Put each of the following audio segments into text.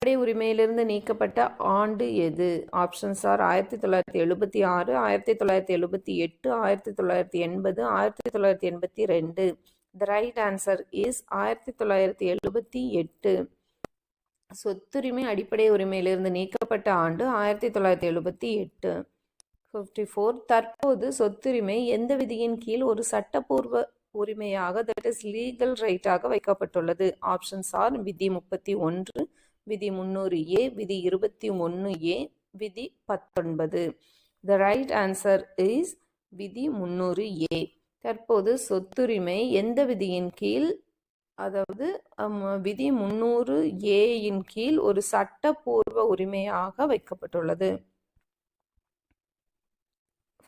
அடிப்படை உரிமையிலிருந்து நீக்கப்பட்ட ஆண்டு எது? Options are 1976, 1978, 1980, 1982. The right answer is 1978. சொத்துரிமை அடிப்படை உரிமையிலிருந்து நீக்கப்பட்ட ஆண்டு 1978. 54. தற்போது சொத்துரிமை எந்த விதியின் கீழ் ஒரு சட்டப்பூர்வ உரிமையாக, that is legal right ஆக வைக்கப்பட்டுள்ளது? ஆப்ஷன்ஸ் ஆர் விதி 31, விதி 300A, விதி 21A, விதி 19. The right answer is விதி 300A. தற்போது சொத்துரிமை எந்த விதியின் கீழ், அதாவது விதி 300A கீழ் ஒரு சட்டப்பூர்வ உரிமையாக வைக்கப்பட்டுள்ளது.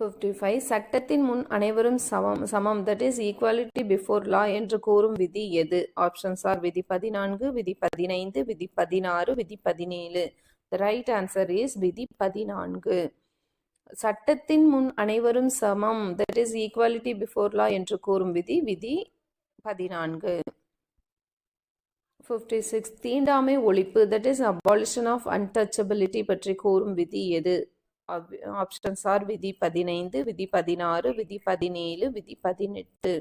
55. சட்டத்தின் முன் அனைவரும் சமம், that is equality before law என்று கூறும் விதி எது? ஆப்ஷன்ஸ் ஆர் விதி 14, விதி 15, விதி 16, விதி 17. The right answer is விதி 14. சட்டத்தின் முன் அனைவரும் சமம், that is equality before law என்று கூறும் விதி விதி 14. 56. தீண்டாமை ஒழிப்பு, that is abolition of untouchability பற்றி கூறும் விதி எது? ஆப்ஷன்ஸ் ஆர் விதி 15, விதி 16, விதி 17, விதி 18.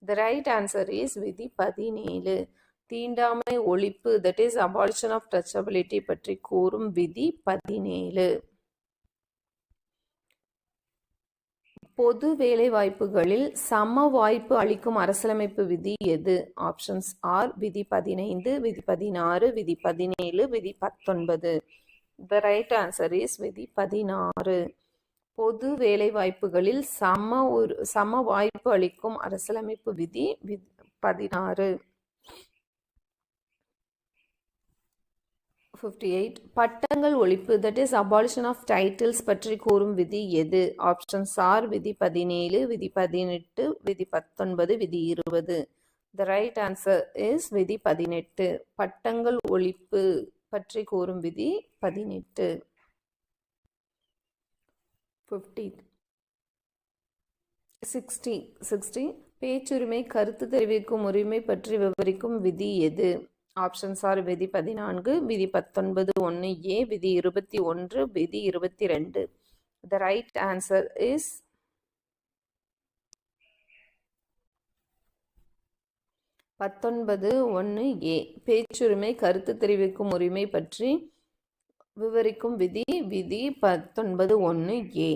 The right answer is விதி 17. தீண்டாமை ஒழிப்பு, that is abolition of touchability பற்றி கூறும் விதி 17. பொது வேலை வாய்ப்புகளில் சம வாய்ப்பு அளிக்கும் அரசியலமைப்பு விதி எது? ஆப்ஷன்ஸ் ஆர் விதி 15, விதி 16, விதி 17, விதி 19. The right answer is விதி 16. பொது வேலை வாய்ப்புகளில் சம வாய்ப்பு அளிக்கும் அரசியலமைப்பு விதி 16. 58. பட்டங்கள் ஒழிப்பு, that is abolition of titles பற்றி கூறும் விதி எது? ஆப்ஷன்ஸ் ஆர் விதி 17, விதி 18, விதி 19, விதி 20. The right answer is விதி 18. பட்டங்கள் ஒழிப்பு பற்றி கூறும் விதி 18. 60. பேச்சுரிமை கருத்து தெரிவிக்கும் உரிமை பற்றி விவரிக்கும் விதி எது? ஆப்ஷன்ஸ் ஆர் விதி 14, விதி 19 1A, விதி 21, விதி 22. The right answer is 19 1A. பேச்சுரிமை கருத்து தெரிவிக்கும் உரிமை பற்றி விவரிக்கும் விதி விதி 19 1A.